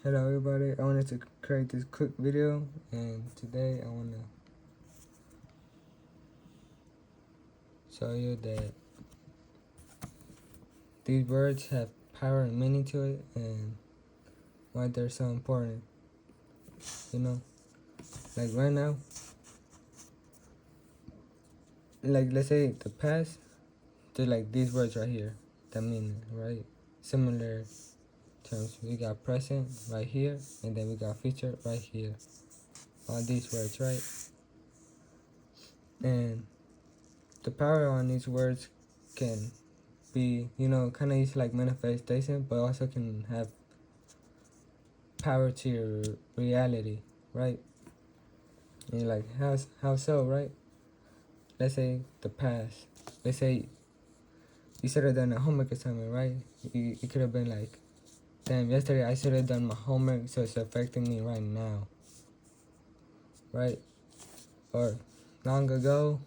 Hello everybody, I wanted to create this quick video, and today I want to show you that these words have power and meaning to it and why they're so important. You know, like right now, like let's say the past, there's like these words right here that mean it, right? Similar terms. We got present right here, and then we got future right here. All these words, right? And the power on these words can be, kind of used like manifestation, but also can have power to your reality, right? And you're like, how so, right? Let's say the past. Let's say you should have done a homework assignment, right? You could have been like, damn, yesterday I should have done my homework, so it's affecting me right now, right? Or long ago,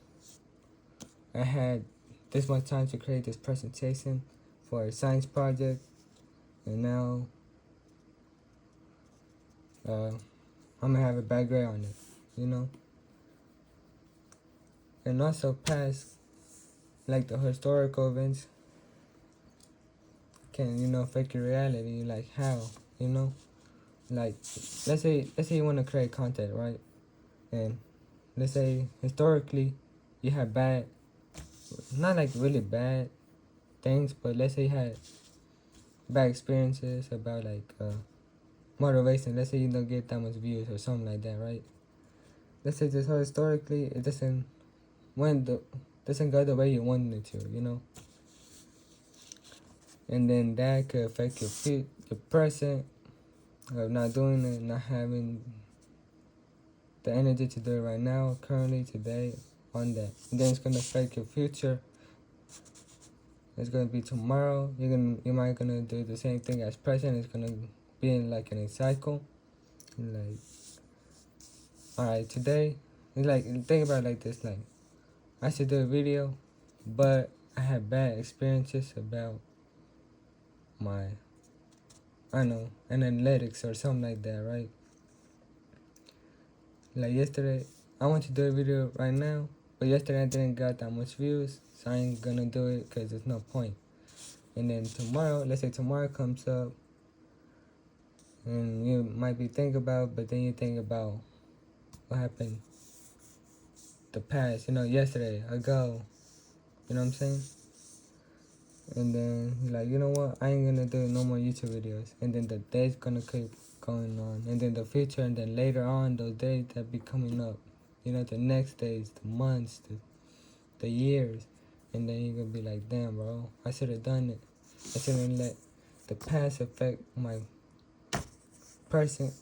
I had this much time to create this presentation for a science project, and now I'm gonna have a bad grade on it, you know? And also past, like the historical events can, affect your reality. Like how, you know? Like let's say you want to create content, right? And let's say historically you had bad, not like really bad things, but let's say you had bad experiences about like motivation. Let's say you don't get that much views or something like that, right? Let's say just historically it doesn't go the way you wanted it to, and then that could affect your present of not doing it, not having the energy to do it right now, currently, today, on that. And then it's gonna affect your future. It's gonna be tomorrow. You might gonna do the same thing as present. It's gonna be in like in a cycle. Like, alright, today, it's like think about it like this. Like, I should do a video, but I had bad experiences about my, I don't know, analytics or something like that, right? Like yesterday, I want to do a video right now, but yesterday I didn't got that much views, so I ain't gonna do it because there's no point. And then tomorrow, let's say tomorrow comes up, and you might be thinking about, but then you think about what happened the past, yesterday, ago, you know what I'm saying? And then you're like, you know what, I ain't gonna do no more YouTube videos. And then the days gonna keep going on, and then the future, and then later on, those days that be coming up, the next days, the months, the years, and then you're gonna be like, damn, bro, I should have done it. I shouldn't let the past affect my present,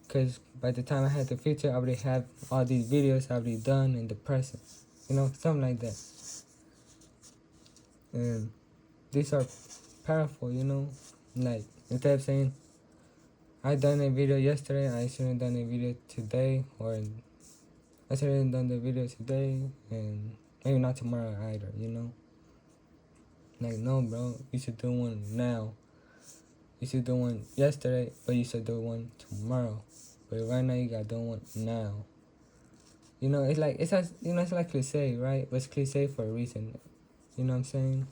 because by the time I had the future, I already have all these videos already done in the present, something like that. And these are powerful, like instead of saying I done a video yesterday, I shouldn't done a video today, or I shouldn't done the video today, and maybe not tomorrow either, like, no, bro, you should do one now. You should do one yesterday, but you should do one tomorrow. But right now you gotta do one now. It's like it's like cliche, right? But it's cliche for a reason. You know what I'm saying?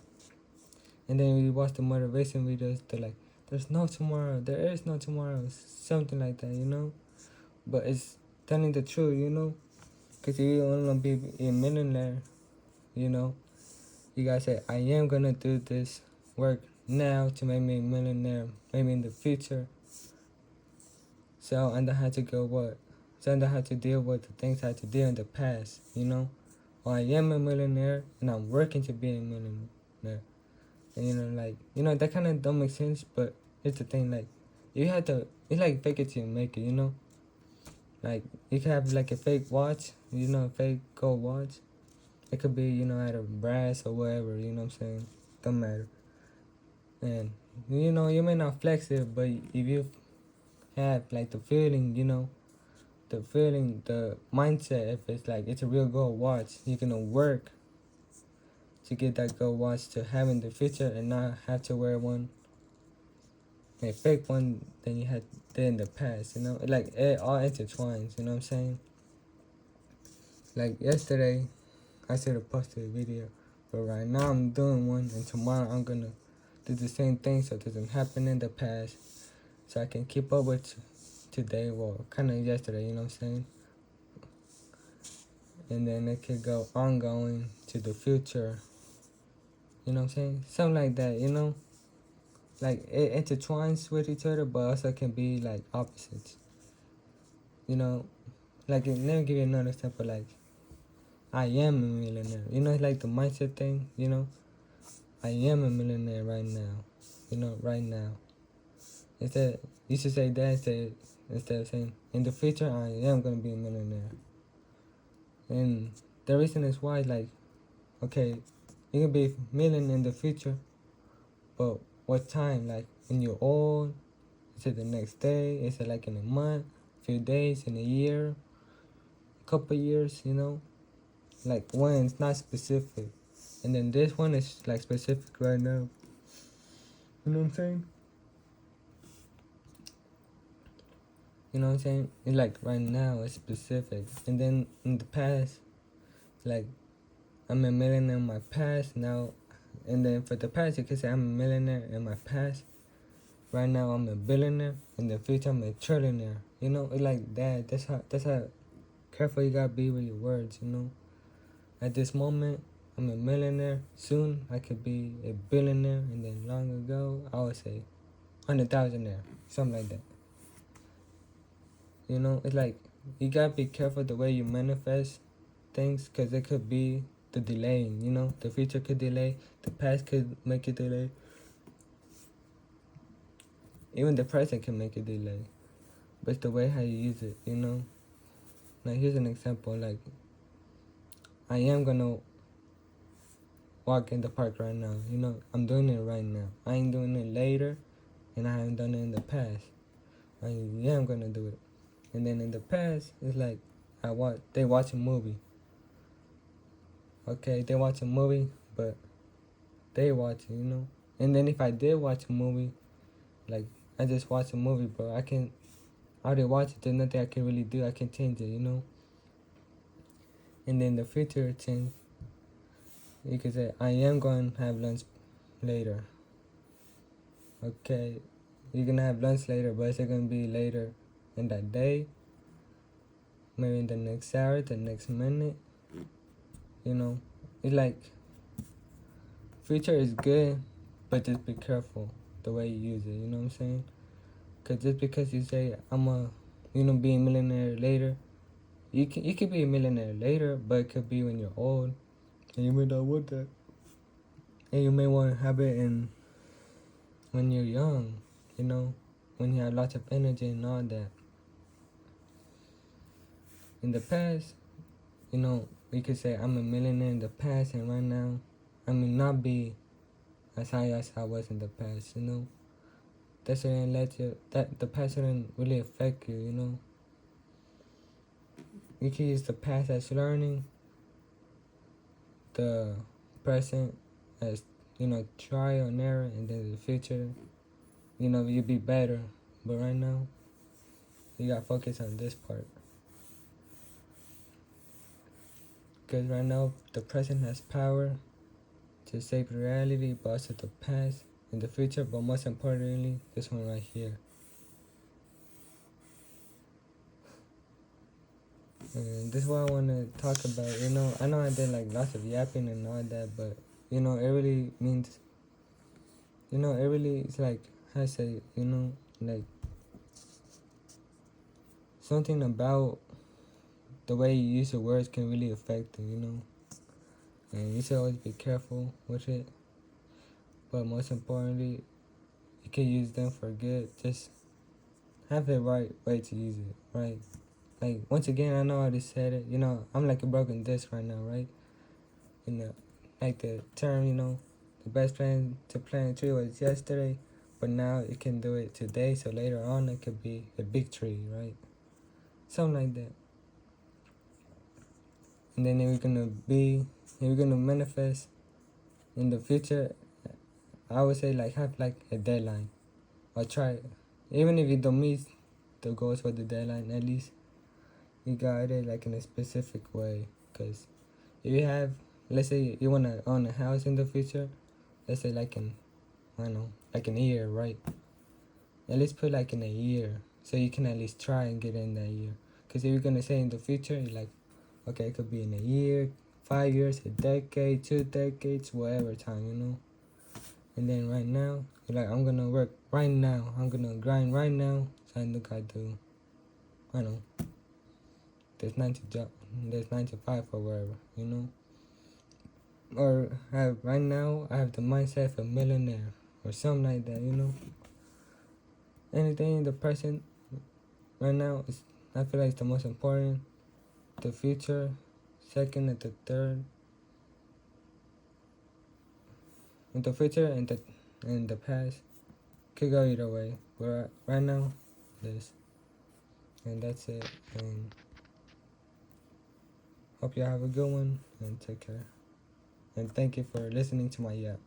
And then we watch the motivation videos. They're like, "There's no tomorrow. There is no tomorrow." Something like that. But it's telling the truth, Cause if you wanna be a millionaire, you gotta say, "I am gonna do this work now to make me a millionaire, maybe in the future." So I don't have to go what? So I don't have to deal with the things I had to deal in the past, Or I am a millionaire and I'm working to be a millionaire. And that kind of don't make sense, but it's the thing, like, you have to, it's like fake it till you make it. Like, you can have like a fake watch, a fake gold watch. It could be, out of brass or whatever, you know what I'm saying? Don't matter. And, you may not flex it, but if you have like the feeling, the mindset, if it's like it's a real gold watch, you're gonna work to get that gold watch to have in the future and not have to wear one, a fake one, then you had did in the past, you know? Like, it all intertwines, you know what I'm saying? Like, yesterday, I should have posted a video, but right now I'm doing one, and tomorrow I'm gonna do the same thing so it doesn't happen in the past, so I can keep up with today, well, kind of yesterday, you know what I'm saying? And then it could go ongoing to the future, you know what I'm saying? Something like that, you know? Like, it intertwines with each other, but also can be, like, opposites, you know? Like, let me give you another example, like, I am a millionaire, you know, like the mindset thing, you know? I am a millionaire right now, you know, right now. Instead, you should say that instead of saying, in the future, I am going to be a millionaire. And the reason is why, like, okay, you can be a million in the future, but what time? Like, when you're old? Is it the next day? Is it like in a month, few days, in a year, couple years, you know? Like, when it's not specific. And then this one is, like, specific right now. You know what I'm saying? You know what I'm saying? It's like right now, it's specific. And then in the past, like, I'm a millionaire in my past now. And then for the past, you can say I'm a millionaire in my past. Right now, I'm a billionaire. In the future, I'm a trillionaire. You know, it's like that. That's how careful you gotta be with your words, you know? At this moment, I'm a millionaire. Soon, I could be a billionaire. And then long ago, I would say 100,000aire. Something like that. You know, it's like you gotta be careful the way you manifest things, because it could be the delaying, you know? The future could delay, the past could make it delay, even the present can make it delay. But it's the way how you use it, you know? Now, here's an example, like, I am gonna walk in the park right now, you know? I'm doing it right now. I ain't doing it later, and I haven't done it in the past. I am gonna do it. And then in the past, it's like, they watch a movie. Okay, they watch a movie, but they watch it, you know? And then if I did watch a movie, like, I just watched a movie, bro, I already watched it, there's nothing I can really do, I can change it, you know? And then the future change, you could say, I am going to have lunch later. Okay, you're going to have lunch later, but it's going to be later in that day, maybe in the next hour, the next minute, you know? It's like, future is good, but just be careful the way you use it, you know what I'm saying? Because just because you say, I'm be a millionaire later, you could be a millionaire later, but it could be when you're old, and you may not want that. And you may want to have it when you're young, you know, when you have lots of energy and all that. In the past, you know, we could say I'm a millionaire in the past, and right now, I may not be as high as I was in the past, you know. The past shouldn't really affect you, you know. You can use the past as learning, the present as, you know, trial and error, and then the future, you know, you'll be better. But right now, you gotta focus on this part. Because right now, the present has power to shape reality, but also the past and the future, but most importantly, this one right here. And this is what I want to talk about. You know, I know I did like lots of yapping and all that, but you know, it really means, you know, it really is like, how I say, you know, like something about the way you use your words can really affect it, you know. And you should always be careful with it. But most importantly, you can use them for good. Just have the right way to use it, right? Like, once again, I know I already said it. You know, I'm like a broken disc right now, right? You know, like the term, you know, the best plan to plant a tree was yesterday, but now you can do it today. So later on, it could be a big tree, right? Something like that. And then if we're gonna manifest in the future, I would say like have like a deadline or try, even if you don't meet the goals for the deadline, at least you got it like in a specific way. Because if you have, let's say you want to own a house in the future, let's say like in, I don't know, like in a year, right? At least put like in a year, so you can at least try and get in that year. Because if you're going to say in the future, you're like, okay, it could be in a year, 5 years, a decade, 2 decades, whatever time, you know? And then right now, you're like, I'm going to work right now. I'm going to grind right now. So I look, I do, I don't know, there's 9 to 5 or whatever, you know? Or right now, I have the mindset of a millionaire or something like that, you know? Anything in the present right now is, I feel like it's the most important. The future, second and the third. In the future and the past could go either way. But right now, this. And that's it. And hope y'all have a good one and take care. And thank you for listening to my yap.